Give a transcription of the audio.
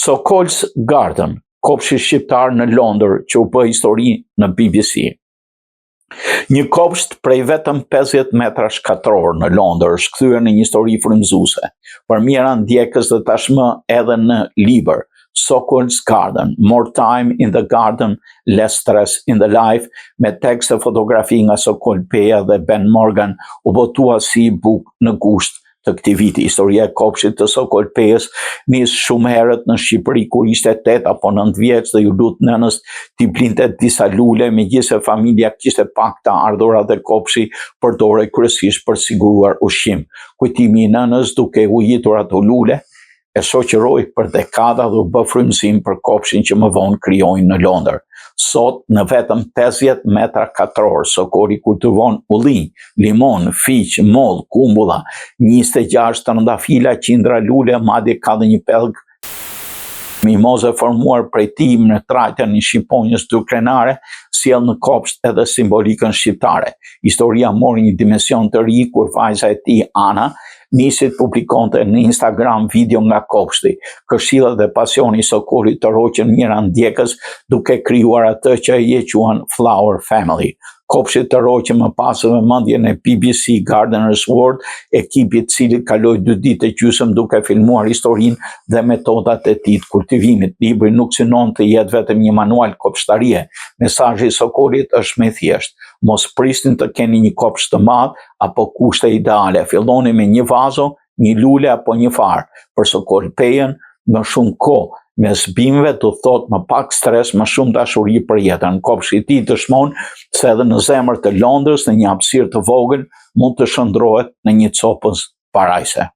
Sokol's Garden, kopshi shqiptar në Londër që u bë histori në BBC. Një kopsht prej vetëm 50 metrash katror në Londër është kthyer në një histori frymëzuese, për mira ndjekës dhe tashmë edhe në libër. Sokol's Garden, More Time in the Garden, Less Stress in the Life, me tekst e fotografi nga Sokol Peja dhe Ben Morgan, u botua si buk në gusht të këtij viti. Historia e kopshtit të Sokol Pejës nis shumë herët në Shqipëri kur ishte 8 apo 9 vjeç dhe ju lut nënës t'i blinte disa lule, megjithëse familja kishte pak të ardhurat dhe kopshi përdorej kryesisht për siguruar ushqim. Kujtimi I nënës duke u jitur ato lule e shoqëroi për dekada dhe u bë frymëzim për kopshin që më vonë krijojnë në Londër. Sot, në vetëm 50 metra katror, Sokoli kultivon ullinj, limon, fiq, moll, kumbulla, 26 trëndafila, qindra lule, madje ka dhe një pellg mimoze formuar prej tim në trajtën e shqiponjës dukrenare, sjell në kopsht edhe simbolikën shqiptare. Historia mori një dimension të ri kur vajza e tij, Ana, nisi të publikonte në Instagram video nga kopshti. Këshillat dhe pasioni I Sokolit të roqën njëra ndjekës duke krijuar atë që ai e quan Flower Family. Kopshti të roqën më pas në mendjen e BBC Gardener's World, ekipi I cili kaloi 2 ditë e gjysmë duke filmuar historinë dhe metodat e tij të kultivimit. Libri nuk synon të jetë vetëm një manual kopshtarie. Mesazhi I Sokolit është më I thjeshtë. Mos prisni të keni një kopsht të madh apo kushte ideale. Filloni me një vazo, një lule apo një far. Për Sokol Pejën, më shumë kohë mes bimëve do thot më pak stres, më shumë dashuri për jetën. Kopshti I tij dëshmon se edhe në zemër të Londrës, në një hapësirë të vogël, mund të shndrohet në një copës parajse.